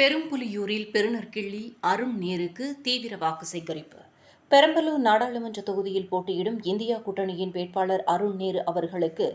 பெரும்புலியூரில் பெருநற்கிள்ளி அருண் நேருக்கு தீவிர வாக்கு சேகரிப்பு. பெரம்பலூர் நாடாளுமன்ற தொகுதியில் போட்டியிடும் இந்தியா கூட்டணியின் வேட்பாளர் அருண் நேரு அவர்களுக்கு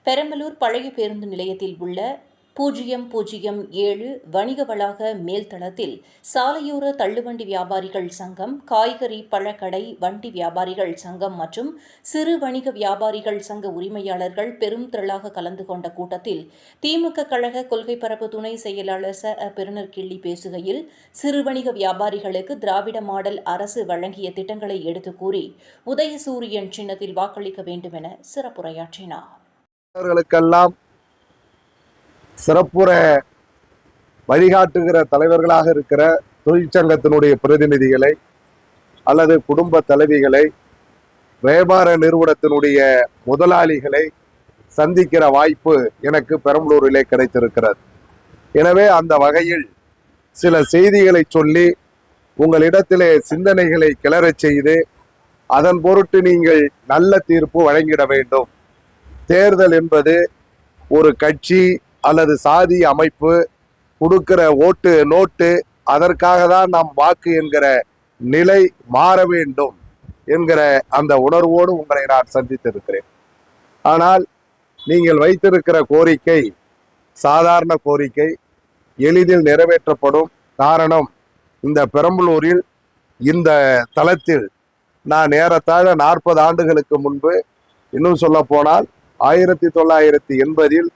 பெரம்பலூர் பழைய பேருந்து நிலையத்தில் உள்ள 007 வணிக வளாக மேல்தளத்தில் சாலையோர தள்ளுவண்டி வியாபாரிகள் சங்கம், காய்கறி பழக்கடை வண்டி வியாபாரிகள் சங்கம் மற்றும் சிறு வணிக வியாபாரிகள் சங்க உரிமையாளர்கள் பெரும் திரளாக கலந்து கொண்ட கூட்டத்தில் திமுக கழக கொள்கை பரப்பு துணை செயலாளர் பெருநற்கிள்ளி பேசுகையில், சிறு வணிக வியாபாரிகளுக்கு திராவிட மாடல் அரசு வழங்கிய திட்டங்களை எடுத்துக் கூறி உதயசூரியன் சின்னத்தில் வாக்களிக்க வேண்டும் என சிறப்புரையாற்றினார். சிறப்புற வழிகாட்டுகிற தலைவர்களாக இருக்கிற தொழிற்சங்கத்தினுடைய பிரதிநிதிகளை அல்லது குடும்ப தலைவிகளை, வியாபார நிறுவனத்தினுடைய முதலாளிகளை சந்திக்கிற வாய்ப்பு எனக்கு பெரம்பலூரிலே கிடைத்திருக்கிறது. எனவே அந்த வகையில் சில செய்திகளை சொல்லி உங்களிடத்திலே சிந்தனைகளை கிளறச் செய்து அதன் பொருட்டு நீங்கள் நல்ல தீர்ப்பு வழங்கிட வேண்டும். தேர்தல் என்பது ஒரு கட்சி அல்லது சாதி அமைப்பு கொடுக்கிற ஓட்டு நோட்டு, அதற்காக தான் நாம் வாக்கு என்கிற நிலை மாற வேண்டும் என்கிற அந்த உணர்வோடு உங்களை நான் சந்தித்திருக்கிறேன். ஆனால் நீங்கள் வைத்திருக்கிற கோரிக்கை சாதாரண கோரிக்கை, எளிதில் நிறைவேற்றப்படும். காரணம், இந்த பெரம்பலூரில் இந்த தளத்தில் நான் ஏறத்தாழ 40 ஆண்டுகளுக்கு முன்பு, இன்னும் சொல்ல போனால் 1980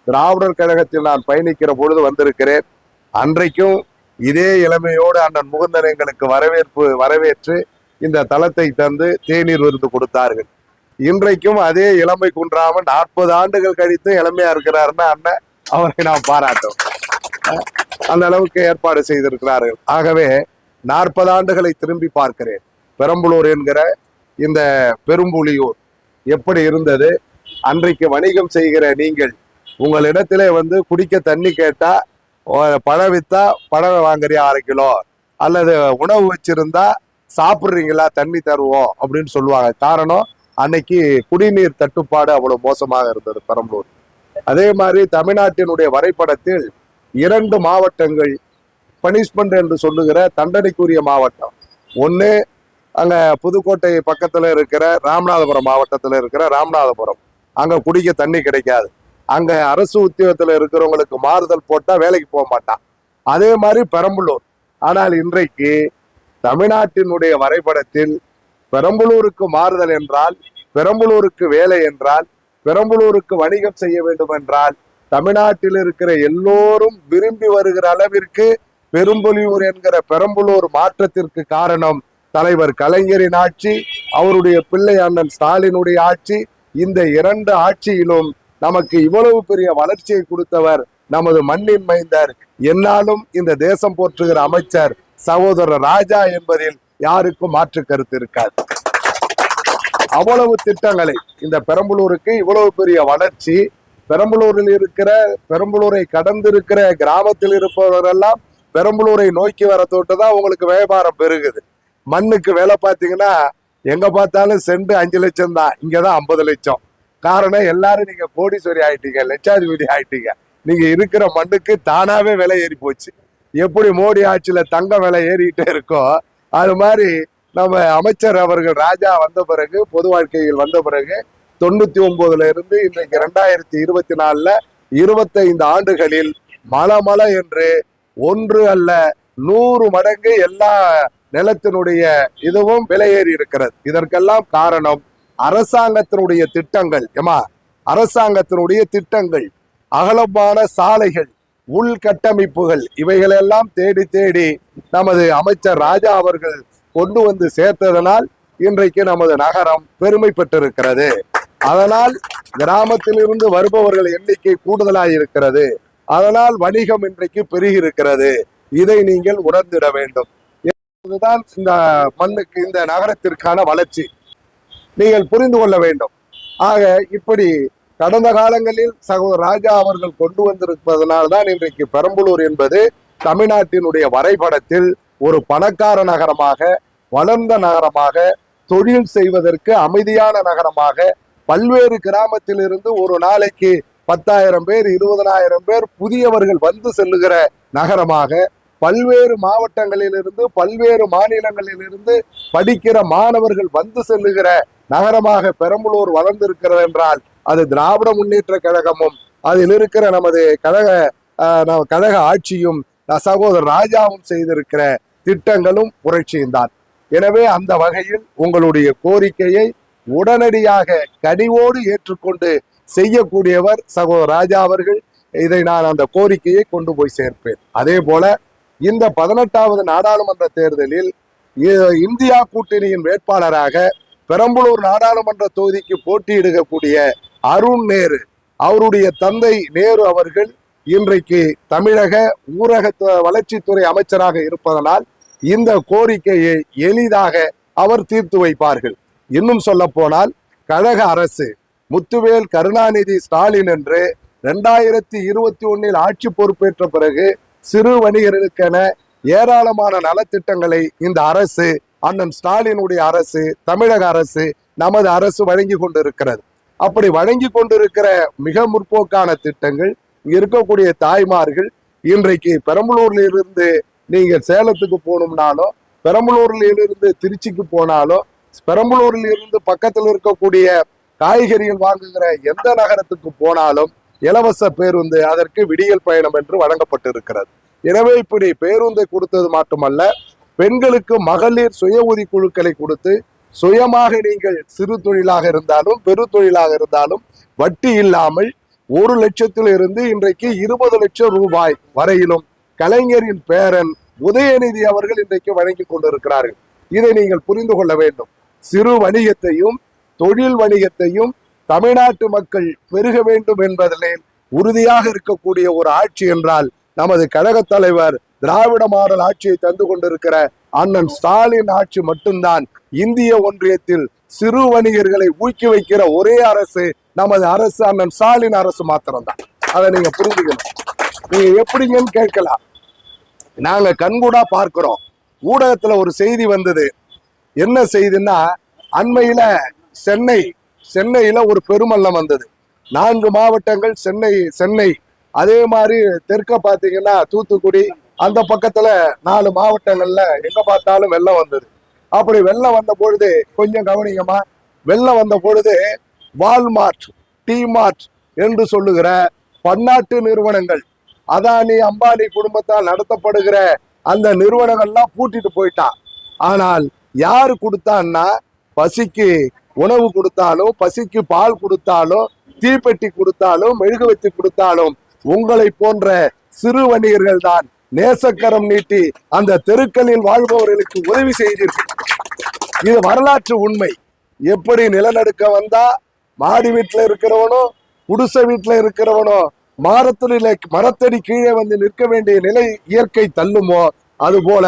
திராவிடர் கழகத்தில் நான் பயணிக்கிற பொழுது வந்திருக்கிறேன். அன்றைக்கும் இதே இளமையோடு அண்ணன் முகுந்தன் எங்களுக்கு வரவேற்று இந்த தளத்தை தந்து தேநீர் விருந்து கொடுத்தார்கள். இன்றைக்கும் அதே இளமை குன்றாமல் 40 ஆண்டுகள் கழித்து இளமையா இருக்கிறாருன்னா அண்ணன் அவரை நாம் பாராட்டோம். அந்த அளவுக்கு ஏற்பாடு செய்திருக்கிறார்கள். ஆகவே 40 ஆண்டுகளை திரும்பி பார்க்கிறேன். பெரம்பலூர் என்கிற இந்த பெரும்புலியூர் எப்படி இருந்தது? அன்றைக்கு வணிகம் செய்கிற நீங்கள் உங்களிடத்திலே குடிக்க தண்ணி கேட்டா, பழம் வித்தா பழம் வாங்குறியா 1/2 கிலோ, அல்லது உணவு வச்சிருந்தா சாப்பிட்றீங்களா தண்ணி தருவோம் அப்படின்னு சொல்லுவாங்க. காரணம், அன்னைக்கு குடிநீர் தட்டுப்பாடு அவ்வளவு மோசமாக இருந்தது பெரம்பலூர். அதே மாதிரி தமிழ்நாட்டினுடைய வரைபடத்தில் 2 மாவட்டங்கள் பனிஷ்மெண்ட் என்று சொல்லுகிற தண்டனைக்குரிய மாவட்டம். ஒன்று அங்க புதுக்கோட்டை பக்கத்துல இருக்கிற ராமநாதபுரம் மாவட்டத்துல இருக்கிற ராமநாதபுரம். அங்க குடிக்க தண்ணி கிடைக்காது. அங்க அரசு உத்தியோகத்துல இருக்கிறவங்களுக்கு மாறுதல் போட்டா வேலைக்கு போக மாட்டான். அதே மாதிரி பெரம்பலூர். ஆனால் இன்றைக்கு தமிழ்நாட்டினுடைய வரைபடத்தில் பெரம்பலூருக்கு மாறுதல் என்றால், பெரம்பலூருக்கு வேலை என்றால், பெரம்பலூருக்கு வணிகம் செய்ய வேண்டும் என்றால், தமிழ்நாட்டில் இருக்கிற எல்லோரும் விரும்பி வருகிற அளவிற்கு பெரும்புலியூர் என்கிற பெரம்பலூர் மாற்றத்திற்கு காரணம் தலைவர் கலைஞரின் ஆட்சி, அவருடைய பிள்ளை அண்ணன் ஸ்டாலினுடைய ஆட்சி. இந்த 2 ஆட்சியிலும் நமக்கு இவ்வளவு பெரிய வளர்ச்சியை கொடுத்தவர் நமது மண்ணின் மைந்தர், என்னாலும் இந்த தேசம் போற்றுகிற அமைச்சர் சகோதரர் ராஜா என்பதில் யாருக்கும் மாற்று கருத்து இருக்காது. அவ்வளவு திட்டங்களை, இந்த பெரம்பலூருக்கு இவ்வளவு பெரிய வளர்ச்சி, பெரம்பலூரில் இருக்கிற, பெரம்பலூரை கடந்து இருக்கிற கிராமத்தில் இருப்பவரெல்லாம் பெரம்பலூரை நோக்கி வர தொட்டுதான் உங்களுக்கு வியாபாரம் பெருகுது. மண்ணுக்கு வேலை பார்த்தீங்கன்னா எங்க பார்த்தாலும் சென்ட் 5 லட்சம் தான், இங்கதான் 50 லட்சம். காரணம், எல்லாரும் நீங்க கோடீஸ்வரி ஆயிட்டீங்க, லட்சாதிபதி ஆயிட்டீங்க. நீங்க இருக்கிற மண்ணுக்கு தானாவே விலை ஏறி போச்சு. எப்படி மோடி ஆட்சியில தங்க விலை ஏறிக்கிட்டே இருக்கோ, அது மாதிரி நம்ம அமைச்சர் அவர்கள் ராஜா வந்த பிறகு, பொது வாழ்க்கையில் வந்த பிறகு 99 இருந்து இன்றைக்கு 2024 25 ஆண்டுகளில் மல என்று 1 அல்ல 100 மடங்கு எல்லா நிலத்தினுடைய இதுவும் விலையேறி இருக்கிறது. இதற்கெல்லாம் காரணம் அரசாங்கத்தினுடைய திட்டங்கள். அரசாங்கத்தினுடைய திட்டங்கள், அகலமான சாலைகள், உள்கட்டமைப்புகள், இவைகளெல்லாம் தேடி தேடி நமது அமைச்சர் ராஜா அவர்கள் கொண்டு வந்து சேர்த்ததனால் இன்றைக்கு நமது நகரம் பெருமை பெற்றிருக்கிறது. அதனால் கிராமத்தில் இருந்து வருபவர்கள் எண்ணிக்கை கூடுதலாக இருக்கிறது. அதனால் வணிகம் இன்றைக்கு பெருகி இருக்கிறது. இதை நீங்கள் உணர்ந்திட வேண்டும். இதுதான் இந்த மண்ணுக்கு, இந்த நகரத்திற்கான வளர்ச்சி. நீங்கள் புரிந்து கொள்ள வேண்டும். ஆக இப்படி கடந்த காலங்களில் சகோதரர் ராஜா அவர்கள் கொண்டு வந்திருப்பதனால்தான் இன்றைக்கு பெரம்பலூர் என்பது தமிழ்நாட்டினுடைய வரைபடத்தில் ஒரு பணக்கார நகரமாக, வளர்ந்த நகரமாக, தொழில் செய்வதற்கு அமைதியான நகரமாக, பல்வேறு கிராமத்தில் இருந்து ஒரு நாளைக்கு 10,000 பேர் 20,000 பேர் புதியவர்கள் வந்து செல்லுகிற நகரமாக, பல்வேறு மாவட்டங்களிலிருந்து பல்வேறு மாநிலங்களிலிருந்து படிக்கிற மாணவர்கள் வந்து செல்லுகிற நகரமாக பெரம்பலூர் வளர்ந்திருக்கிறது என்றால் அது திராவிட முன்னேற்ற கழகமும் அதில் இருக்கிற நமது கழக ஆட்சியும் சகோதரர் ராஜாவும் செய்திருக்கிற திட்டங்களும் புரட்சியும் தான். எனவே அந்த வகையில் உங்களுடைய கோரிக்கையை உடனடியாக கனிவோடு ஏற்றுக்கொண்டு செய்யக்கூடியவர் சகோதரர் ராஜா அவர்கள். இதை நான் அந்த கோரிக்கையை கொண்டு போய் சேர்ப்பேன். அதே போல இந்த 18வது நாடாளுமன்ற தேர்தலில் இந்தியா கூட்டணியின் வேட்பாளராக பெரம்பலூர் நாடாளுமன்ற தொகுதிக்கு போட்டியிடக்கூடிய அருண் நேரு, அவருடைய தந்தை நேரு அவர்கள் இன்றைக்கு தமிழக ஊரக வளர்ச்சித்துறை அமைச்சராக இருப்பதனால் இந்த கோரிக்கையை எளிதாக அவர் தீர்த்து வைப்பார்கள். இன்னும் சொல்ல போனால் கழக அரசு முத்துவேல் கருணாநிதி ஸ்டாலின் என்று 2021 ஆட்சி பொறுப்பேற்ற பிறகு சிறு வணிகர்களுக்கென ஏராளமான நலத்திட்டங்களை இந்த அரசு, அண்ணன் ஸ்டாலினுடைய அரசு, தமிழக அரசு, நமது அரசு வழங்கி கொண்டிருக்கிறது. அப்படி வழங்கி கொண்டிருக்கிற மிக முற்போக்கான திட்டங்கள் இருக்கக்கூடிய தாய்மார்கள் இன்றைக்கு பெரம்பலூர்ல இருந்து நீங்க சேலத்துக்கு போகணும்னாலும், பெரம்பலூர்ல இருந்து திருச்சிக்கு போனாலும், பெரம்பலூரில் இருந்து பக்கத்தில் இருக்கக்கூடிய காய்கறிகள் வாங்குகிற எந்த நகரத்துக்கு போனாலும் இலவச பேருந்து, அதற்கு விடியல் பயணம் என்று வழங்கப்பட்டிருக்கிறது. எனவே இப்படி பேருந்தை கொடுத்தது மட்டுமல்ல, பெண்களுக்கு மகளிர் சுய உதவி குழுக்களை கொடுத்து சுயமாக நீங்கள் சிறு தொழிலாக இருந்தாலும் பெரு தொழிலாக இருந்தாலும் வட்டி இல்லாமல் 1 லட்சத்திலிருந்து இன்றைக்கு 20 லட்சம் ரூபாய் வரையிலும் கலைஞரின் பேரன் உதயநிதி அவர்கள் இன்றைக்கு வழங்கி கொண்டிருக்கிறார்கள். இதை நீங்கள் புரிந்து கொள்ள வேண்டும். சிறு வணிகத்தையும் தொழில் வணிகத்தையும் தமிழ்நாட்டு மக்கள் பெருக வேண்டும் என்பதிலே உறுதியாக இருக்கக்கூடிய ஒரு ஆட்சி என்றால் நமது கழக தலைவர் திராவிட மாடல் ஆட்சியை தந்து கொண்டிருக்கிற அண்ணன் ஸ்டாலின் ஆட்சி மட்டும்தான். இந்திய ஒன்றியத்தில் சிறு வணிகர்களை ஊக்கி வைக்கிற ஒரே அரசு நமது அரசு, அண்ணன் ஸ்டாலின் அரசு மாத்திரம்தான். அதை நீங்க புரிஞ்சுக்கணும். நீங்க எப்படிங்கன்னு கேட்கலாம். நாங்க கண்கூடா பார்க்கிறோம். ஊடகத்துல ஒரு செய்தி வந்தது. என்ன செய்தின்னா, அண்மையில சென்னையில ஒரு பெருமள்ளம் வந்தது. 4 மாவட்டங்கள், சென்னை அதே மாதிரி தெற்க பாத்தீங்கன்னா தூத்துக்குடி, அந்த பக்கத்துல 4 மாவட்டங்கள்ல எங்க பார்த்தாலும் வெள்ளம் வந்தது. அப்படி வெள்ளம் வந்த பொழுது கொஞ்சம் கவனிங்கம்மா, வெள்ளம் வந்த பொழுது வால்மார்ட், டிமார்ட் என்று சொல்லுகிற பன்னாட்டு நிறுவனங்கள், அதானி அம்பானி குடும்பத்தால் நடத்தப்படுகிற அந்த நிறுவனங்கள்லாம் பூட்டிட்டு போயிட்டான். ஆனால் யாரு கொடுத்தான்னா, பசிக்கு உணவு கொடுத்தாலும், பசிக்கு பால் கொடுத்தாலும், தீப்பெட்டி கொடுத்தாலும், மெழுகுவத்தி கொடுத்தாலும் உங்களை போன்ற சிறு வணிகர்கள் தான் நேசக்கரம் நீட்டி அந்த தெருக்களில் வாழ்பவர்களுக்கு உதவி செய்தீர்கள். இது வரலாற்று உண்மை. எப்படி நிலநடுக்க வந்தா மாடி வீட்டுல இருக்கிறவனோ குடிசை வீட்டுல இருக்கிறவனோ மரத்தடி கீழே வந்து நிற்க வேண்டிய நிலை இயற்கை தள்ளுமோ, அதுபோல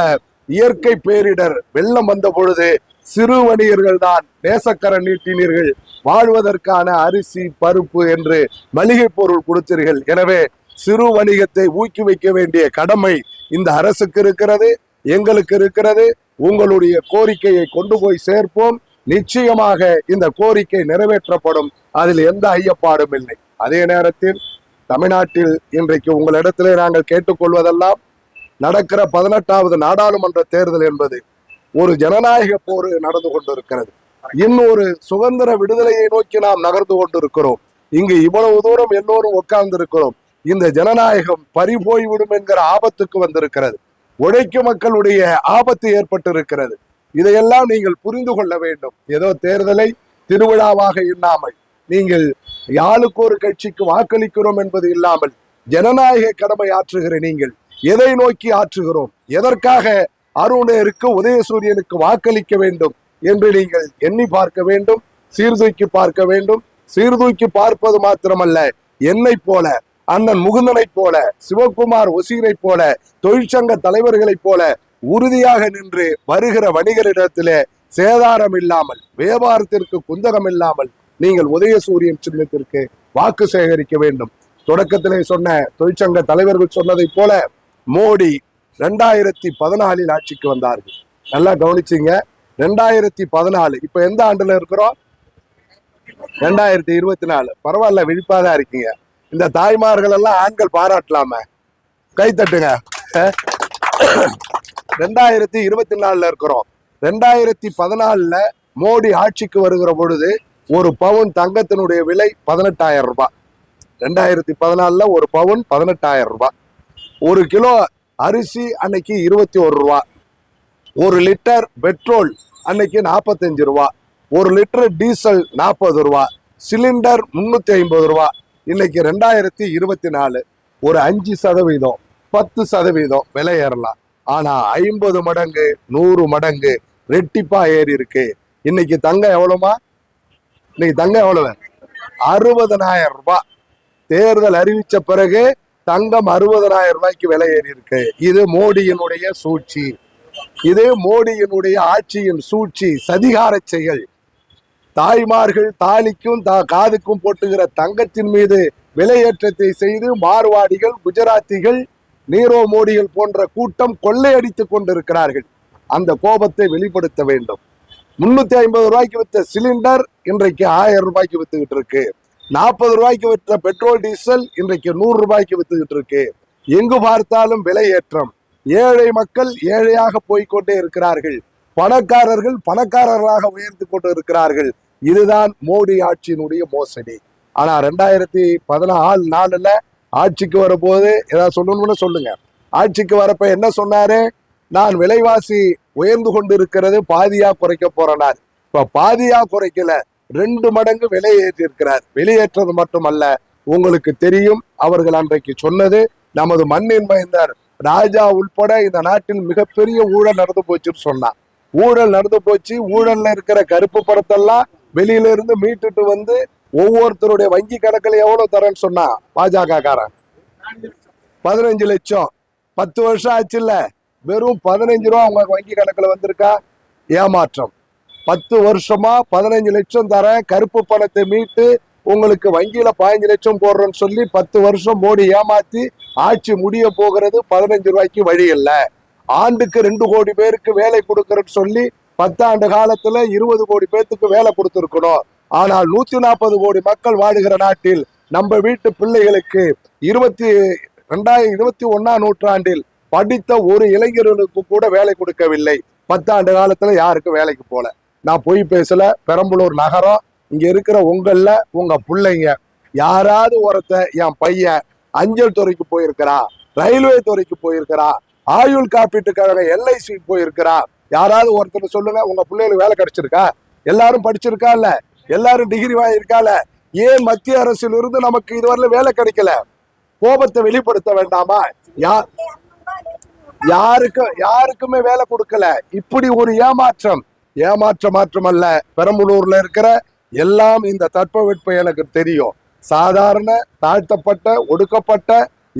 இயற்கை பேரிடர் வெள்ளம் வந்த பொழுது சிறு வணிகர்கள் தான் நேசக்கரம் நீட்டினீர்கள். வாழ்வதற்கான அரிசி, பருப்பு என்று மளிகை பொருள் கொடுத்தீர்கள். எனவே சிறு வணிகத்தை ஊக்கி வைக்க வேண்டிய கடமை இந்த அரசுக்கு இருக்கிறது, எங்களுக்கு இருக்கிறது. உங்களுடைய கோரிக்கையை கொண்டு போய் சேர்ப்போம். நிச்சயமாக இந்த கோரிக்கை நிறைவேற்றப்படும். அதில் எந்த ஐயப்பாடும் இல்லை. அதே நேரத்தில் தமிழ்நாட்டில் இன்றைக்கு உங்களிடத்திலே நாங்கள் கேட்டுக்கொள்வதெல்லாம், நடக்கிற 18வது நாடாளுமன்ற தேர்தல் என்பது ஒரு ஜனநாயக போர் நடந்து கொண்டிருக்கிறது. இன்னொரு சுதந்திர விடுதலையை நோக்கி நாம் நகர்ந்து கொண்டிருக்கிறோம். இங்கு இவ்வளவு தூரம் எல்லோரும் உட்கார்ந்து இருக்கிறோம். இந்த ஜனநாயகம் பறிபோய்விடும் என்கிற ஆபத்துக்கு வந்திருக்கிறது. உழைக்கும் மக்களுடைய ஆபத்து ஏற்பட்டிருக்கிறது. இதையெல்லாம் நீங்கள் புரிந்து கொள்ள வேண்டும். ஏதோ தேர்தலை திருவிழாவாக இல்லாமல், நீங்கள் யாருக்கு ஒரு கட்சிக்கு வாக்களிக்கிறோம் என்பது இல்லாமல் ஜனநாயக கடமை ஆற்றுகிற நீங்கள் எதை நோக்கி ஆற்றுகிறோம், எதற்காக அருணேருக்கு உதயசூரியனுக்கு வாக்களிக்க வேண்டும் என்று நீங்கள் எண்ணி பார்க்க வேண்டும், சீர்தூக்கி பார்க்க வேண்டும். சீர்தூக்கி பார்ப்பது மாத்திரமல்ல, என்னை போல, அண்ணன் முகுந்தனை போல, சிவகுமார் ஒசீரை போல, தொழிற்சங்க தலைவர்களை போல உறுதியாக நின்று வருகிற வணிகரிடத்திலே சேதாரம் இல்லாமல், வியாபாரத்திற்கு குந்தகம் இல்லாமல் நீங்கள் உதயசூரியன் சின்னத்திற்கு வாக்கு சேகரிக்க வேண்டும். தொடக்கத்திலே சொன்ன தொழிற்சங்க தலைவர்கள் சொன்னதை போல மோடி 2014 ஆட்சிக்கு வந்தார்கள். நல்லா கவனிச்சிங்க. 2014, இப்ப எந்த ஆண்டுல இருக்கிறோம்? 2024. பரவாயில்ல, விழிப்பாதான் இருக்கீங்க. இந்த தாய்மார்கள் எல்லாம் ஆண்கள் பாராட்டலாம, கை தட்டுங்க. 2024 இருக்கிறோம். 2014 மோடி ஆட்சிக்கு வருகிற பொழுது ஒரு பவுன் தங்கத்தினுடைய விலை 18,000 ரூபாய். 2014 ஒரு பவுன் 18,000 ரூபாய். ஒரு கிலோ அரிசி அன்னைக்கு 21 ரூபா. ஒரு லிட்டர் பெட்ரோல் அன்னைக்கு 45 ரூபா. ஒரு லிட்டர் டீசல் 40 ரூபா. சிலிண்டர் 350 ரூபா. இன்னைக்கு 2024 ஒரு 5%, 10% விலை ஏறலாம். ஆனா 50 மடங்கு, 100 மடங்கு ரெட்டிப்பா ஏறி இருக்கு. இன்னைக்கு தங்கம் எவ்வளவுமா? இன்னைக்கு தங்கம் எவ்வளவு? 60,000 ரூபாய். தேர்தல் அறிவிச்ச பிறகு தங்கம் 60,000 ரூபாய்க்கு விலை ஏறி இருக்கு. இது மோடியினுடைய சூழ்ச்சி. இது மோடியினுடைய ஆட்சியின் சூழ்ச்சி, சதிகார செயல். தாய்மார்கள் தாலிக்கும் காதுக்கும் போட்டுகிற தங்கத்தின் மீது விலையேற்றத்தை செய்து மார்வாடிகள், குஜராத்திகள், நீரோ மோடிகள் போன்ற கூட்டம் கொள்ளையடித்துக் கொண்டிருக்கிறார்கள். அந்த கோபத்தை வெளிப்படுத்த வேண்டும். 350 ரூபாய்க்கு வித்த சிலிண்டர் இன்றைக்கு 1000 ரூபாய்க்கு வித்துக்கிட்டு இருக்கு. 40 ரூபாய்க்கு விற்ற பெட்ரோல் டீசல் இன்றைக்கு 100 ரூபாய்க்கு வித்துக்கிட்டு இருக்கு. எங்கு பார்த்தாலும் விலை ஏற்றம். ஏழை மக்கள் ஏழையாக போய்கொண்டே இருக்கிறார்கள். பணக்காரர்கள் பணக்காரர்களாக உயர்ந்து கொண்டு இருக்கிறார்கள். இதுதான் மோடி ஆட்சியினுடைய மோசடி. ஆனா 2014 ஆட்சிக்கு வரபோது ஏதாவது சொல்லணும்னு சொல்லுங்க. ஆட்சிக்கு வரப்ப என்ன சொன்னாரு? நான் விலைவாசி உயர்ந்து கொண்டு இருக்கிறது, பாதியா குறைக்க போறேனார். இப்ப பாதியா குறைக்கல, 2 மடங்கு விலை ஏற்றி இருக்கிறார். வெளியேற்றது மட்டுமல்ல, உங்களுக்கு தெரியும் அவர்கள் அன்றைக்கு சொன்னது, நமது மண்ணின் மைந்தர் ராஜா உள்பட இந்த நாட்டில் மிகப்பெரிய ஊழல் நடந்து போச்சுன்னு சொன்னான். ஊழல் நடந்து போச்சு. ஊழல்ல இருக்கிற கருப்பு பணத்தெல்லாம் வெளியில இருந்து மீட்டுட்டு வந்து ஒவ்வொருத்தருடைய வங்கி கணக்குல எவ்வளவு தரேன்னு சொன்னா பாஜக காரன் 15 லட்சம். 10 வருஷம் ஆச்சு இல்ல, வெறும் 15 ரூபா உங்க வங்கி கணக்குல வந்திருக்கா? ஏமாற்றம். 10 வருஷமா 15 லட்சம் தரேன், கருப்பு பணத்தை மீட்டு உங்களுக்கு வங்கியில 15 லட்சம் போடுறேன்னு சொல்லி 10 வருஷம் மோடி ஏமாத்தி ஆட்சி முடிய போகிறது. 15 ரூபாய்க்கு வழி இல்ல. ஆண்டுக்கு 2 கோடி பேருக்கு வேலை கொடுக்கறன்னு சொல்லி 10 ஆண்டு காலத்துல 20 கோடி பேருக்கு வேலை கொடுத்திருக்கணும். ஆனால் 140 கோடி மக்கள் வாழுகிற நாட்டில் நம்ம வீட்டு பிள்ளைகளுக்கு 2021ஆம் நூற்றாண்டில் படித்த ஒரு இளைஞர்களுக்கு கூட வேலை கொடுக்கவில்லை. 10 ஆண்டு காலத்துல யாருக்கும் வேலைக்கு போல. நான் பொய் பேசல. பெரம்பலூர் நகரம், இங்க இருக்கிற உங்கள்ல உங்க பிள்ளைங்க யாராவது ஒருத்த என் பையன் அஞ்சல் துறைக்கு போயிருக்கிறா, ரயில்வே துறைக்கு போயிருக்கிறா, ஆயுள் காப்பீட்டு கழக LIC போயிருக்கிறா, யாராவது ஒருத்தர் சொல்லுங்க. உங்க பிள்ளைகளுக்கு வேலை கிடைச்சிருக்கா? எல்லாரும் படிச்சிருக்கா இல்ல? எல்லாரும் டிகிரி வாங்கியிருக்கால? ஏன் மத்திய அரசில் இருந்து நமக்கு இதுவரையில வேலை கிடைக்கல? கோபத்தை வெளிப்படுத்த வேண்டாமா? யாருக்குமே வேலை கொடுக்கல. இப்படி ஒரு ஏமாற்றம் மாற்றமல்ல. பெரம்பலூர்ல இருக்கிற எல்லாம் இந்த தட்பவெட்ப எனக்கு தெரியும். சாதாரண தாழ்த்தப்பட்ட ஒடுக்கப்பட்ட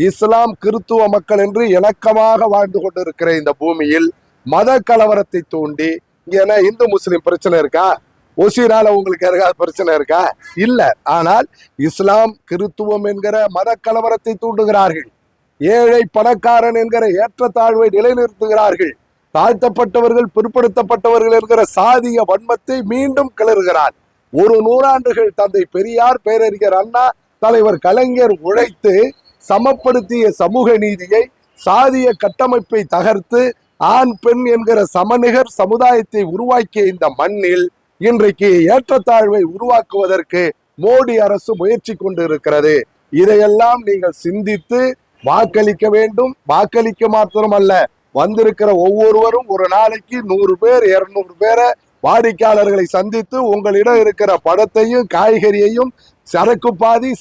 இஸ்லாம் கிறித்துவ மக்கள் என்று இணக்கமாக வாழ்ந்து கொண்டிருக்கிற இந்த பூமியில் மத கலவரத்தை தூண்டி, இங்க இந்து முஸ்லிம் பிரச்சனை இருக்கா? ஒசிரால உங்களுக்கு யாருக்காவது பிரச்சனை இருக்கா? இல்ல. ஆனால் இஸ்லாம் கிறித்துவம் என்கிற மத கலவரத்தை தூண்டுகிறார்கள். ஏழை பணக்காரன் என்கிற ஏற்றத்தாழ்வை நிலைநிறுத்துகிறார்கள். தாழ்த்தப்பட்டவர்கள் பிற்படுத்தப்பட்டவர்கள் என்கிற சாதிய வன்மத்தை மீண்டும் கிளறுகிறார். 1 நூறாண்டுகள் தந்தை பெரியார், பேரறிஞர் அண்ணா, தலைவர் கலைஞர் உழைத்து சமப்படுத்திய சமூக நீதியை, சாதிய கட்டமைப்பை தகர்த்து ஆண் பெண் என்கிற சமநிகர் சமுதாயத்தை உருவாக்கிய இந்த மண்ணில் இன்றைக்கு ஏற்றத்தாழ்வை உருவாக்குவதற்கு மோடி அரசு முயற்சி கொண்டு இருக்கிறது. இதையெல்லாம் நீங்கள் சிந்தித்து வாக்களிக்க வேண்டும். வாக்களிக்க மாத்திரமல்ல, வந்திருக்கிற ஒவ்வொருவரும் ஒரு நாளைக்கு 100 பேர் 200 பேரை வாடிக்கையாளர்களை சந்தித்து உங்களிடம் இருக்கிற படத்தையும் காய்கறியையும் சரக்கு பாதி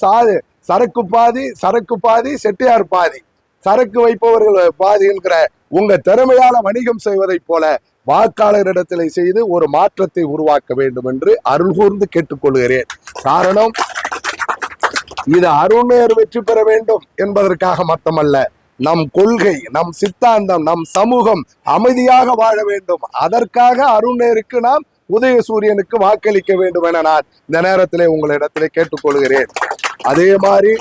செட்டியார் பாதி, சரக்கு வைப்பவர்கள் பாதி என்கிற உங்க திறமையால வணிகம் செய்வதை போல வாக்காளரிடத்திலே செய்து ஒரு மாற்றத்தை உருவாக்க வேண்டும் என்று அருள் கூர்ந்து கேட்டுக்கொள்கிறேன். காரணம், இது அருணேர் வெற்றி பெற வேண்டும் என்பதற்காக மட்டுமல்ல, நம் கொள்கை, நம் சித்தாந்தம், நம் சமூகம் அமைதியாக வாழ வேண்டும். அதற்காக அருணேருக்கு நாம் உதயசூரியனுக்கு வாக்களிக்க வேண்டும் என நான் இந்த நேரத்திலே உங்களிடத்திலே கேட்டுக்கொள்கிறேன். அதே மாதிரி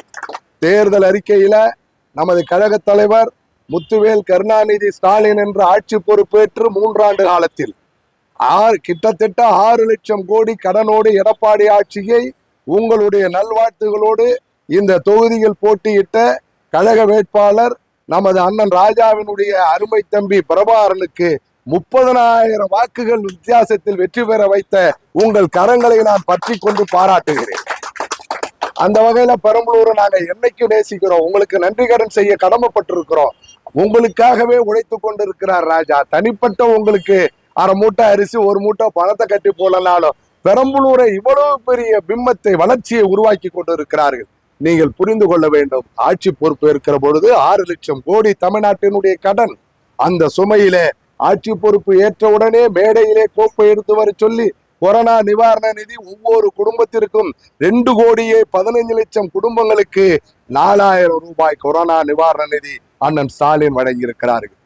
தேர்தல் அறிக்கையில நமது கழக தலைவர் முத்துவேல் கருணாநிதி ஸ்டாலின் என்ற ஆட்சி பொறுப்பேற்று 3 ஆண்டு காலத்தில் கிட்டத்தட்ட 6 லட்சம் கோடி கடனோடு எடப்பாடி ஆட்சியை உங்களுடைய நல்வாழ்த்துகளோடு இந்த தொகுதியில் போட்டியிட்ட கழக வேட்பாளர் நமது அண்ணன் ராஜாவினுடைய அருமை தம்பி பிரபாகரனுக்கு 30,000 வாக்குகள் வித்தியாசத்தில் வெற்றி பெற வைத்த உங்கள் கரங்களை நான் பற்றி கொண்டு பாராட்டுகிறேன். அந்த வகையில பெரம்பலூரை நாங்க என்னைக்கு நேசிக்கிறோம், உங்களுக்கு நன்றி கடன் செய்ய கடமைப்பட்டிருக்கிறோம். உங்களுக்காகவே உழைத்து கொண்டிருக்கிறார் ராஜா. தனிப்பட்ட உங்களுக்கு அரை மூட்டை அரிசி ஒரு மூட்டை பணத்தை கட்டி போலனாலும் பெரம்பலூரை இவ்வளவு பெரிய பிம்பத்தை வளர்ச்சியை உருவாக்கி கொண்டிருக்கிறார்கள். நீங்கள் புரிந்து கொள்ள வேண்டும், ஆட்சி பொறுப்பு இருக்கிற பொழுது 6 லட்சம் கோடி தமிழ்நாட்டினுடைய கடன். அந்த சுமையிலே ஆட்சி பொறுப்பு ஏற்ற உடனே மேடையிலே கோப்பை எடுத்து வர சொல்லி கொரோனா நிவாரண நிதி ஒவ்வொரு குடும்பத்திற்கும் 2,15,00,000 குடும்பங்களுக்கு 4,000 ரூபாய் கொரோனா நிவாரண நிதி அண்ணன் ஸ்டாலின் வழங்கியிருக்கிறார்கள்.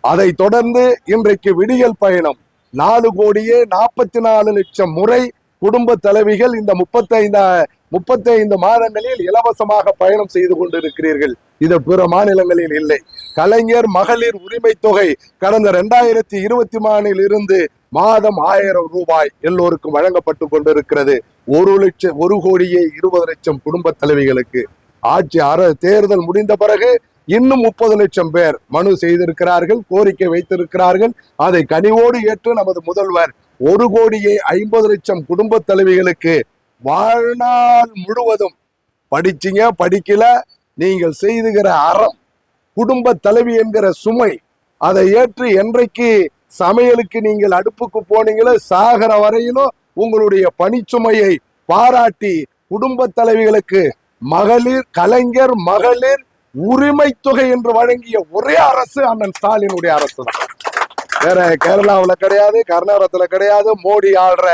அதை தொடர்ந்து இன்றைக்கு விடியல் பயணம் 4,44,00,000 முறை குடும்ப தலைவிகள் இந்த 35 மாதங்களில் இலவசமாக பயணம் செய்து கொண்டிருக்கிறீர்கள். இது பிற மாநிலங்களில் இல்லை. கலைஞர் மகளிர் உரிமை தொகை கடந்த 2024 இருந்து மாதம் 1000 ரூபாய் எல்லோருக்கும் வழங்கப்பட்டு கொண்டிருக்கிறது. 1,20,00,000 குடும்ப தலைவிகளுக்கு. ஆட்சி தேர்தல் முடிந்த பிறகு இன்னும் 30 லட்சம் பேர் மனு செய்திருக்கிறார்கள், கோரிக்கை வைத்திருக்கிறார்கள். அதை கனிவோடு ஏற்று நமது முதல்வர் 1,50,00,000 குடும்ப தலைவிகளுக்கு வாழ்நாள் முழுவதும் படிச்சீங்க படிக்கல, நீங்கள் செய்துகிற அறம், குடும்ப தலைவி என்கிற சுமை, அதை ஏற்று என்றைக்கு சமையலுக்கு நீங்கள் அடுப்புக்கு போனீங்களோ சாகர வரையிலும் உங்களுடைய பணிச்சுமையை பாராட்டி குடும்ப தலைவிகளுக்கு கலைஞர் மகளிர் உரிமை தொகை என்று வழங்கிய ஒரே அரசு அண்ணன் ஸ்டாலினுடைய அரசு தான். வேற கேரளாவில் கிடையாது, கர்நாடகத்துல கிடையாது, மோடி ஆள்ற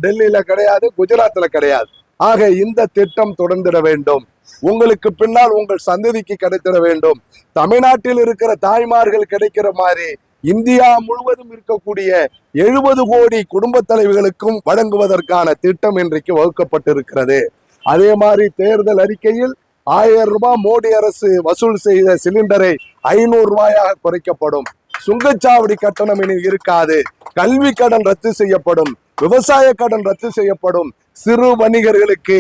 டெல்லியில கிடையாது, குஜராத்ல கிடையாது. ஆக இந்த திட்டம் தொடர்ந்திட வேண்டும். உங்களுக்கு பின்னால் உங்கள் சந்ததிக்கு கிடைத்திட வேண்டும். தமிழ்நாட்டில் இருக்கிற தாய்மார்கள் கிடைக்கிற மாதிரி இந்தியா முழுவதும் இருக்கக்கூடிய 70 கோடி குடும்ப தலைவிகளுக்கும் வழங்குவதற்கான திட்டம் இன்றைக்கு வகுக்கப்பட்டிருக்கிறது. அதே மாதிரி தேர்தல் அறிக்கையில் 1000 ரூபாய் மோடி அரசு வசூல் செய்த சிலிண்டரை 500 ரூபாயாக குறைக்கப்படும். சுங்கச்சாவடி கட்டணம் இனி இருக்காது. கல்வி கடன் ரத்து செய்யப்படும். விவசாய கடன் ரத்து செய்யப்படும். சிறு வணிகர்களுக்கு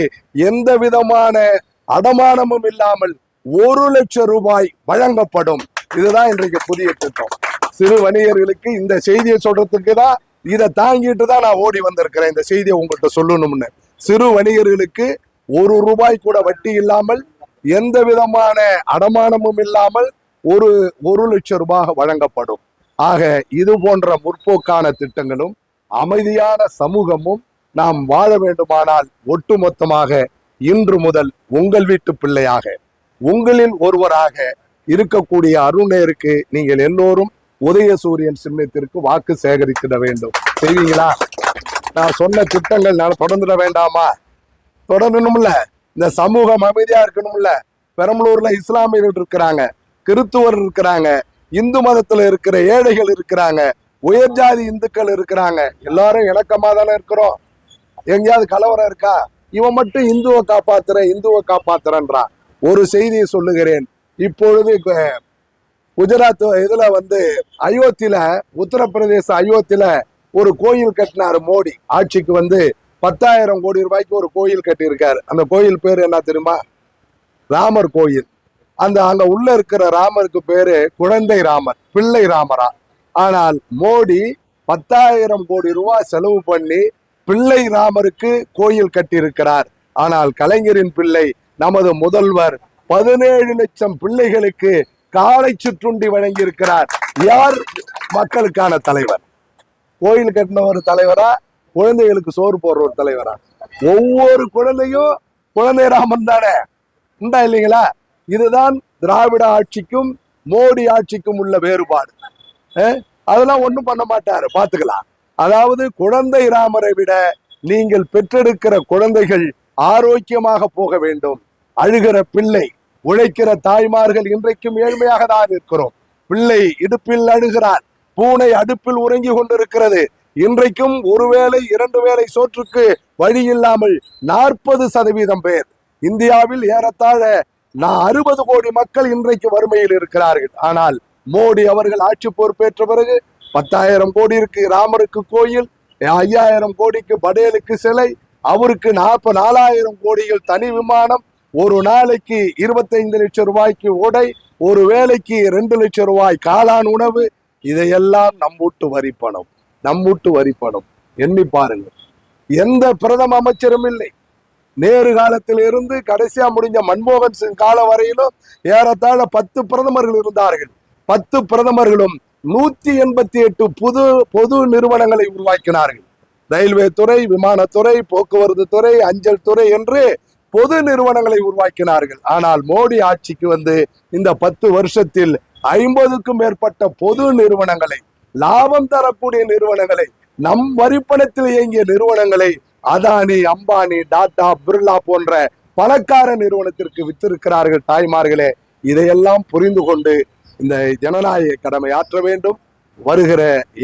எந்த விதமான அடமானமும் இல்லாமல் 1 லட்சம் ரூபாய் வழங்கப்படும். இதுதான் இன்றைக்கு புதிய திட்டம். சிறு வணிகர்களுக்கு இந்த செய்தியை சொல்றதுக்கு தான், இதை தாங்கிட்டு தான் நான் ஓடி வந்திருக்கிறேன். இந்த செய்தியை உங்கள்கிட்ட சொல்லணும்னு. சிறு வணிகர்களுக்கு 1 ரூபாய் கூட வட்டி இல்லாமல், எந்த விதமான அடமானமும் இல்லாமல் 1 லட்சம் ரூபாய் வழங்கப்படும். ஆக இது போன்ற முற்போக்கான திட்டங்களும் அமைதியான சமூகமும் நாம் வாழ வேண்டுமானால் ஒட்டுமொத்தமாக இன்று முதல் உங்கள் வீட்டு பிள்ளையாக, உங்களில் ஒருவராக இருக்கக்கூடிய அருணேருக்கு நீங்கள் எல்லோரும் உதயசூரியன் சின்னத்திற்கு வாக்கு சேகரித்திட வேண்டும். செய்வீங்களா? நான் சொன்ன திட்டங்கள் நான் தொடர்ந்துட வேண்டாமா? தொடரணும்ல. இந்த சமூகம் அமைதியா இருக்கணும்ல. பெரம்பலூர்ல இஸ்லாமியர்கள் இருக்கிறாங்க, கிறித்துவர் இருக்கிறாங்க, இந்து மதத்துல இருக்கிற ஏழைகள் இருக்கிறாங்க, உயர் ஜாதி இந்துக்கள் இருக்கிறாங்க. எல்லாரும் இணக்கமா தானே இருக்கிறோம். எங்கேயாவது கலவரம் இருக்கா? இவன் மட்டும் இந்துவை காப்பாத்துறன்றான். ஒரு செய்தியை சொல்லுகிறேன். இப்பொழுது குஜராத் இதுல அயோத்தியில, உத்தரப்பிரதேச அயோத்தியில ஒரு கோயில் கட்டினாரு மோடி. ஆட்சிக்கு 10,000 கோடி ரூபாய்க்கு ஒரு கோயில் கட்டியிருக்காரு. அந்த கோயில் பேரு என்ன தெரியுமா? ராமர் கோயில். அங்க உள்ள இருக்கிற ராமருக்கு பேரு குழந்தை ராமர், பிள்ளை ராமரா. ஆனால் மோடி 10,000 கோடி ரூபாய் செலவு பண்ணி பிள்ளை ராமருக்கு கோயில் கட்டியிருக்கிறார். ஆனால் கலைஞரின் பிள்ளை நமது முதல்வர் 17 லட்சம் பிள்ளைகளுக்கு காலை சுற்றுண்டி வழங்கி இருக்கிறார். யார் மக்களுக்கான தலைவர்? கோயில் கட்டின ஒரு தலைவரா, குழந்தைகளுக்கு சோறு போடுற ஒரு தலைவரா? ஒவ்வொரு குழந்தையும் குழந்தை ராமன் தானே, உண்டா இல்லைங்களா? இதுதான் திராவிட ஆட்சிக்கும் மோடி ஆட்சிக்கும் உள்ள வேறுபாடு. அதெல்லாம் ஒண்ணும் பண்ண மாட்டாரு, பாத்துக்கலாம். அதாவது குழந்தை ராமரை விட நீங்கள் பெற்றெடுக்கிற குழந்தைகள் ஆரோக்கியமாக போக வேண்டும். அழுகிற பிள்ளை, உழைக்கிற தாய்மார்கள் இன்றைக்கும் ஏழ்மையாக தான் இருக்கிறோம். பிள்ளை இடுப்பில் அழுகிறார், பூனை அடுப்பில் உறங்கி கொண்டிருக்கிறது. இன்றைக்கும் 1 வேளை 2 வேளை சோற்றுக்கு வழி இல்லாமல் 40% பேர் இந்தியாவில் ஏறத்தாழ 60 கோடி மக்கள் இன்றைக்கு வறுமையில் இருக்கிறார்கள். ஆனால் மோடி அவர்கள் ஆட்சி பொறுப்பேற்ற பிறகு 10,000 கோடி இருக்கு ராமருக்கு கோயில், 5,000 கோடிக்கு படேலுக்கு சிலை, அவருக்கு 4,000 கோடிகள் தனி விமானம், ஒரு நாளைக்கு 25 லட்சம் ரூபாய்க்கு உடை, ஒரு வேலைக்கு 2 லட்சம் ரூபாய் காளான் உணவு, இதையெல்லாம் நம்மூட்டு வரிப்பணம், நம்மூட்டு வரிப்பணம். எண்ணி பாருங்க. எந்த பிரதம அமைச்சரும் இல்லை. நேரு காலத்தில் இருந்து கடைசியா முடிஞ்ச மன்மோகன் சிங் காலம் வரையிலும் ஏறத்தாழ 10 பிரதமர்கள் இருந்தார்கள். 10 பிரதமர்களும் 188 பொது நிறுவனங்களை உருவாக்கினார்கள். ரயில்வே துறை, விமானத்துறை, போக்குவரத்து துறை, அஞ்சல் துறை என்று பொது நிறுவனங்களை உருவாக்கினார்கள். ஆனால் மோடி ஆட்சிக்கு வந்து இந்த 10 வருஷத்தில் 50க்கும் மேற்பட்ட பொது நிறுவனங்களை, லாபம் தரக்கூடிய நிறுவனங்களை, நம் வரிப்பணத்தில் இயங்கிய நிறுவனங்களை அதானி, அம்பானி, டாடா, பிர்லா போன்ற பணக்கார நிறுவனத்திற்கு வித்திருக்கிறார்கள். தாய்மார்களே, இதையெல்லாம் புரிந்து கொண்டு இந்த ஜனநாயக கடமை ஆற்ற வேண்டும். வருகிற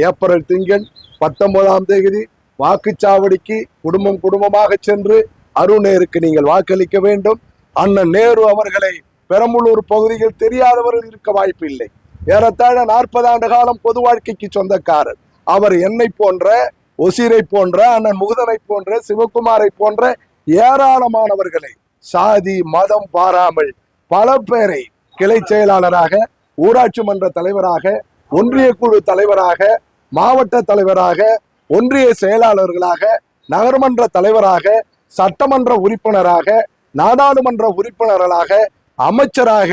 ஏப்ரல் திங்கள் 19ஆம் தேதி வாக்குச்சாவடிக்கு குடும்பம் குடும்பமாக சென்று அருண் நேருக்கு நீங்கள் வாக்களிக்க வேண்டும். அண்ணன் நேரு அவர்களை பெரம்பலூர் பகுதியில் தெரியாதவர்கள் இருக்க வாய்ப்பு இல்லை. ஏறத்தாழ 40 ஆண்டு காலம் பொது வாழ்க்கைக்கு சொந்தக்காரர் அவர். என்னை போன்ற, ஒசீரை போன்ற, அண்ணன் முகுதனை போன்ற, சிவகுமாரை போன்ற ஏராளமானவர்களை சாதி மதம் பாராமல் பல பேரை கிளை செயலாளராக, ஊராட்சி மன்ற தலைவராக, ஒன்றிய குழு தலைவராக, மாவட்ட தலைவராக, ஒன்றிய செயலாளர்களாக, நகர்மன்ற தலைவராக, சட்டமன்ற உறுப்பினராக, நாடாளுமன்ற உறுப்பினர்களாக, அமைச்சராக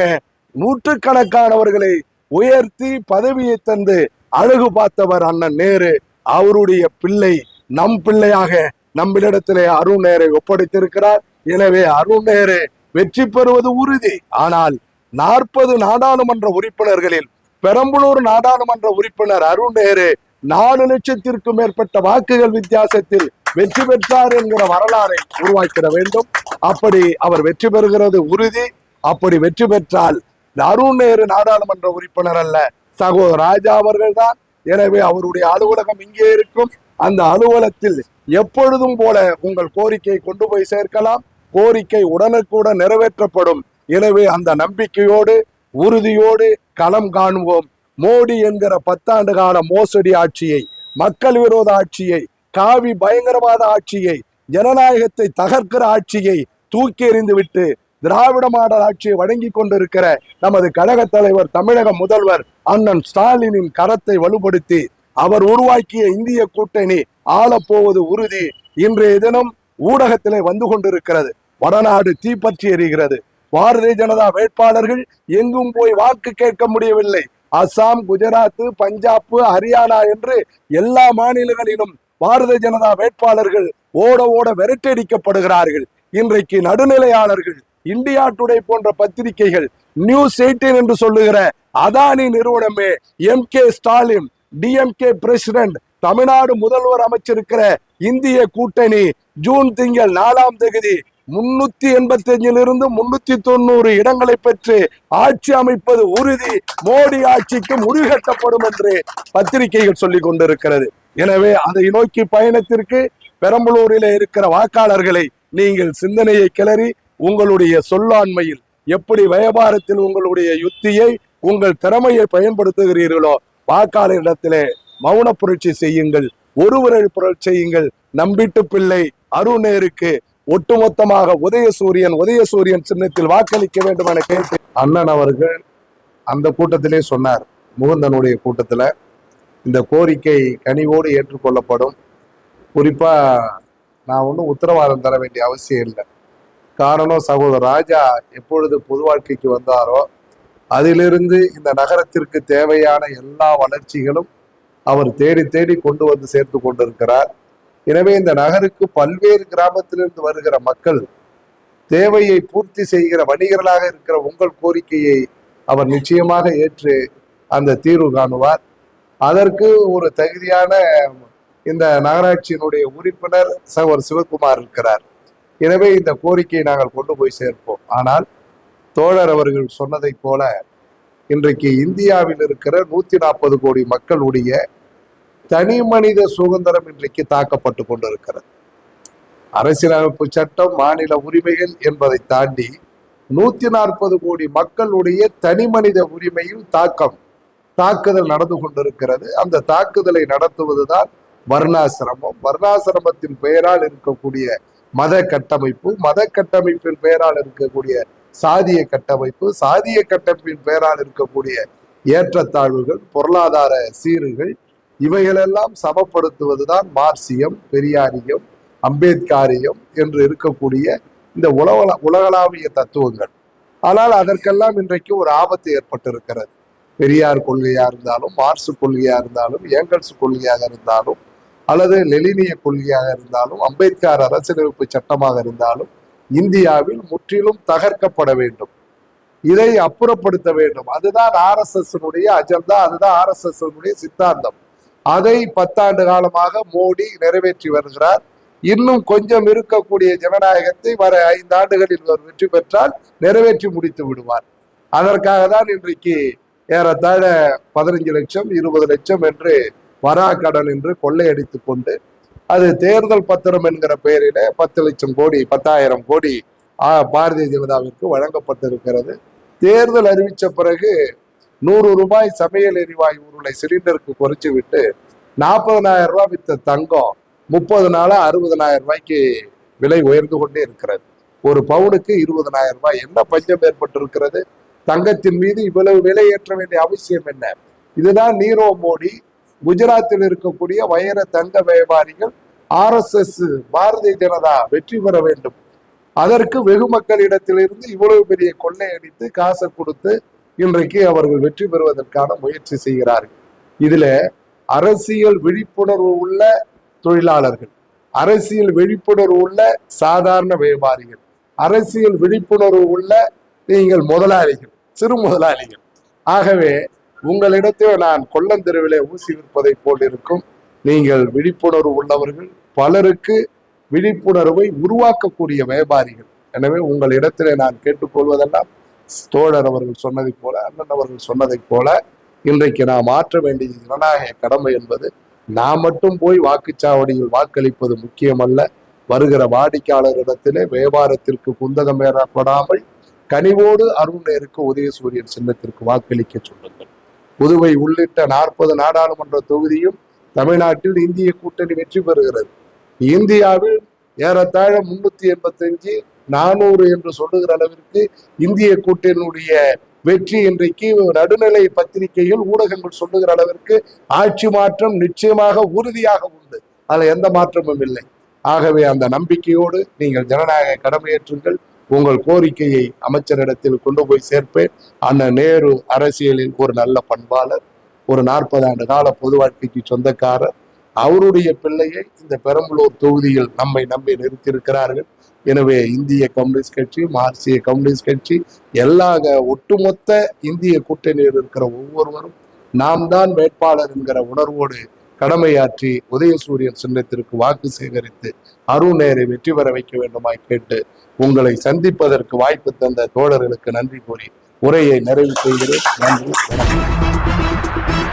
நூற்றுக்கணக்கானவர்களை உயர்த்தி பதவியை தந்து அழகு பார்த்தவர் அண்ணன் நேரு. அவருடைய பிள்ளை நம் பிள்ளையாக நம்மிடத்திலே அருண் நேரை ஒப்படைத்திருக்கிறார். எனவே அருண் நேரு வெற்றி பெறுவது உறுதி. ஆனால் 40 நாடாளுமன்ற உறுப்பினர்களில் பெரம்பலூர் நாடாளுமன்ற உறுப்பினர் அருண் நேரு 4 லட்சத்திற்கும் மேற்பட்ட வாக்குகள் வித்தியாசத்தில் வெற்றி பெற்றார் என்கிற வரலாறை உருவாக்கிட வேண்டும். அப்படி அவர் வெற்றி பெறுகிறது உறுதி. அப்படி வெற்றி பெற்றால் அருண் நேரு நாடாளுமன்ற உறுப்பினர் அல்ல, சகோதரர் ராஜா அவர்கள் தான். எனவே அவருடைய அலுவலகம் இங்கே இருக்கும். அந்த அலுவலகத்தில் எப்பொழுதும் போல உங்கள் கோரிக்கையை கொண்டு போய் சேர்க்கலாம். கோரிக்கை உடனுக்குடன் நிறைவேற்றப்படும். எனவே அந்த நம்பிக்கையோடு, உறுதியோடு களம் காணுவோம். மோடி என்கிற 10 ஆண்டு கால மோசடி ஆட்சியை, மக்கள் விரோத ஆட்சியை, காவி பயங்கரவாத ஆட்சியை, ஜனநாயகத்தை தகர்க்கிற ஆட்சியை தூக்கி எறிந்துவிட்டு திராவிட மாடல் ஆட்சியை வழங்கி கொண்டிருக்கிற நமது கழக தலைவர், தமிழக முதல்வர் அண்ணன் ஸ்டாலினின் கரத்தை வலுப்படுத்தி அவர் உருவாக்கிய இந்திய கூட்டணி ஆளப்போவது உறுதி. இன்றைய தினம் ஊடகத்திலே வந்து கொண்டிருக்கிறது. வடநாடு தீப்பற்றி எரிகிறது. பாரதிய ஜனதா வேட்பாளர்கள் எங்கும் போய் வாக்கு கேட்க முடியவில்லை. அசாம், குஜராத், பஞ்சாப், ஹரியானா என்று எல்லா மாநிலங்களிலும் பாரதிய ஜனதா வேட்பாளர்கள் ஓட ஓட விரட்டடிக்கப்படுகிறார்கள். இன்றைக்கு நடுநிலையாளர்கள், இந்தியா டுடே போன்ற பத்திரிகைகள், நியூஸ் 18 என்று சொல்லுகிற அதானி நிறுவனமே, MK. Stalin, DMK president, Tamil Nadu முதல்வர் அமைச்சிருக்கிற இந்திய கூட்டணி ஜூன் திங்கள் 4ஆம் தேதி 385 390 இடங்களை பெற்று ஆட்சி அமைப்பது உறுதி. மோடி ஆட்சிக்கு முடிகட்டப்படும் என்று பத்திரிகைகள் சொல்லிக் கொண்டிருக்கிறது. எனவே அதை நோக்கி பயணத்திற்கு பெரம்பலூரிலே இருக்கிற வாக்காளர்களை நீங்கள் சிந்தனையை கிளறி உங்களுடைய சொல்லாண்மையில் எப்படி வியாபாரத்தில் உங்களுடைய யுத்தியை, உங்கள் திறமையை பயன்படுத்துகிறீர்களோ வாக்காளரிடத்திலே மௌன புரட்சி செய்யுங்கள், ஒருவரை புரட்சி செய்யுங்கள். நம்பிட்டு பிள்ளை அருண் நேருக்கு ஒட்டுமொத்தமாக உதயசூரியன் சின்னத்தில் வாக்களிக்க வேண்டும் என கேட்டு அண்ணன் அவர்கள் அந்த கூட்டத்திலே சொன்னார். முகுந்தனுடைய கூட்டத்துல இந்த கோரிக்கை கனிவோடு ஏற்றுக்கொள்ளப்படும். குறிப்பா நான் ஒன்றும் உத்தரவாதம் தர வேண்டிய அவசியம் இல்லை. காரணம், சகோதரர் ராஜா எப்பொழுது பொது வாழ்க்கைக்கு வந்தாரோ அதிலிருந்து இந்த நகரத்திற்கு தேவையான எல்லா வளர்ச்சிகளும் அவர் தேடி தேடி கொண்டு வந்து சேர்த்து கொண்டிருக்கிறார். எனவே இந்த நகருக்கு பல்வேறு கிராமத்திலிருந்து வருகிற மக்கள் தேவையை பூர்த்தி செய்கிற வணிகர்களாக இருக்கிற உங்கள் கோரிக்கையை அவர் நிச்சயமாக ஏற்று அந்த தீர்வு காணுவார். அதற்கு ஒரு தகுதியான இந்த நகராட்சியினுடைய உறுப்பினர் சகோதரர் சிவகுமார் இருக்கிறார். எனவே இந்த கோரிக்கையை நாங்கள் கொண்டு போய் சேர்ப்போம். ஆனால் தோழர் அவர்கள் சொன்னதை போல இன்றைக்கு இந்தியாவில் இருக்கிற 140 கோடி மக்களுடைய தனி மனித சுதந்திரம் இன்றைக்கு தாக்கப்பட்டு கொண்டிருக்கிறது. அரசியலமைப்பு சட்டம், மாநில உரிமைகள் என்பதை தாண்டி 140 கோடி மக்களுடைய தனி மனித உரிமையில் தாக்குதல் நடந்து கொண்டிருக்கிறது. அந்த தாக்குதலை நடத்துவதுதான் வர்ணாசிரமம். வர்ணாசிரமத்தின் பெயரால் இருக்கக்கூடிய மத கட்டமைப்பு, மத கட்டமைப்பின் பெயரால் இருக்கக்கூடிய சாதிய கட்டமைப்பு, சாதிய கட்டமைப்பின் பெயரால் இருக்கக்கூடிய ஏற்றத்தாழ்வுகள், பொருளாதார சீர்கள், இவைகளெல்லாம் சமப்படுத்துவதுதான் மார்க்சியம், பெரியாரியம், அம்பேத்காரியம் என்று இருக்கக்கூடிய இந்த உலகளாவிய தத்துவங்கள். ஆனால் அதற்கெல்லாம் இன்றைக்கு ஒரு ஆபத்து ஏற்பட்டிருக்கிறது. பெரியார் கொள்கையா இருந்தாலும், மார்க்ஸ் கொள்கையா இருந்தாலும், ஏங்கல்ஸ் கொள்கையாக இருந்தாலும், அல்லது லெனினிய கொள்கையாக இருந்தாலும், அம்பேத்கர் அரசியலமைப்பு சட்டமாக இருந்தாலும் இந்தியாவில் முற்றிலும் தகர்க்கப்பட வேண்டும். இதை அப்புறப்படுத்த வேண்டும். அதுதான் RSS அஜெண்டா, அதுதான் RSS சித்தாந்தம். அதை 10 ஆண்டு காலமாக மோடி நிறைவேற்றி வருகிறார். இன்னும் கொஞ்சம் இருக்கக்கூடிய ஜனநாயகத்தை வர 5 ஆண்டுகளில் வெற்றி பெற்றால் நிறைவேற்றி முடித்து விடுவார். அதற்காக தான் இன்றைக்கு ஏறத்தாழ 15 லட்சம் 20 லட்சம் என்று வரா கடன் என்று கொள்ளையடித்துக் கொண்டு அது தேர்தல் பத்திரம் என்கிற பெயரில 10 லட்சம் கோடி 10,000 கோடி பாரதிய ஜனதாவிற்கு வழங்கப்பட்டிருக்கிறது. தேர்தல் அறிவிச்ச பிறகு 100 ரூபாய் சமையல் எரிவாயு உருளை சிலிண்டருக்கு குறைச்சு விட்டு 40,000 ரூபாய் வித்த தங்கம் 30 நாளா 60,000 ரூபாய்க்கு விலை உயர்ந்து கொண்டே இருக்கிறது. ஒரு பவுனுக்கு 20,000 ரூபாய். என்ன பஞ்சம் ஏற்பட்டிருக்கிறது? தங்கத்தின் மீது இவ்வளவு விலை ஏற்ற வேண்டிய அவசியம் என்ன? இதுதான் நீரவ் மோடி, குஜராத்தில் இருக்கக்கூடிய வைர தங்க வியாபாரிகள், RSS பாரதிய ஜனதா வெற்றி பெற வேண்டும். அதற்கு வெகு மக்களிடத்திலிருந்து இவ்வளவு பெரிய கொள்ளையடித்து காசை கொடுத்து இன்றைக்கு அவர்கள் வெற்றி பெறுவதற்கான முயற்சி செய்கிறார்கள். இதுல அரசியல் விழிப்புணர்வு உள்ள தொழிலாளர்கள், அரசியல் விழிப்புணர்வு உள்ள சாதாரண வியாபாரிகள், அரசியல் விழிப்புணர்வு உள்ள நீங்கள் முதலாளிகள், சிறு முதலாளிகள். ஆகவே உங்களிடத்தில் நான் கொல்லந்தெருவிலே ஊசி விற்பதை போல் இருக்கும். நீங்கள் விழிப்புணர்வு உள்ளவர்கள், பலருக்கு விழிப்புணர்வை உருவாக்கக்கூடிய வியாபாரிகள். எனவே உங்களிடத்திலே நான் கேட்டுக்கொள்வதெல்லாம் தோழர் அவர்கள் சொன்னதை போல, அண்ணன் அவர்கள் சொன்னதை போல, இன்றைக்கு நாம் ஆற்ற வேண்டிய ஜனநாயக கடமை என்பது நாம் மட்டும் போய் வாக்குச்சாவடியில் வாக்களிப்பது முக்கியமல்ல. வருகிற வாடிக்கையாளரிடத்திலே வியாபாரத்திற்கு குந்தகம் ஏறப்படாமல் கனிவோடு அருண் உதயசூரியன் சின்னத்திற்கு வாக்களிக்க சொல்லுங்கள். புதுவை உள்ளிட்ட 40 நாடாளுமன்ற தொகுதியும் தமிழ்நாட்டில் இந்திய கூட்டணி வெற்றி பெறுகிறது. இந்தியாவில் ஏறத்தாழ 385 400 என்று சொல்லுகிற அளவிற்கு இந்திய கூட்டணியுடைய வெற்றி இன்றைக்கு நடுநிலை பத்திரிகைகள், ஊடகங்கள் சொல்லுகிற அளவிற்கு ஆட்சி மாற்றம் நிச்சயமாக உறுதியாக உண்டு. அதுல எந்த மாற்றமும் இல்லை. ஆகவே அந்த நம்பிக்கையோடு நீங்கள் ஜனநாயக கடமையேற்றுங்கள். உங்கள் கோரிக்கையை அமைச்சரிடத்தில் கொண்டு போய் சேர்ப்பேன். அண்ணன் நேரு அரசியலில் ஒரு நல்ல பண்பாளர், ஒரு 40 ஆண்டு கால பொது வாழ்க்கைக்கு சொந்தக்காரர். அவருடைய பிள்ளையை இந்த பெரம்பலூர் தொகுதியில் நம்மை நம்பி நிறுத்தியிருக்கிறார்கள். எனவே இந்திய கம்யூனிஸ்ட் கட்சி, மார்க்சிய கம்யூனிஸ்ட் கட்சி, எல்லா ஒட்டுமொத்த இந்திய கூட்டணியில் இருக்கிற ஒவ்வொருவரும் நாம் தான் வேட்பாளர் என்கிற உணர்வோடு கடமையாற்றி உதயசூரியன் சின்னத்திற்கு வாக்கு சேகரித்து அருண் நேரை வெற்றி பெற வைக்க வேண்டுமாய் கேட்டு உங்களை சந்திப்பதற்கு வாய்ப்பு தந்த தோழர்களுக்கு நன்றி கூறி உரையை நிறைவு செய்கிறேன். நன்றி, வணக்கம்.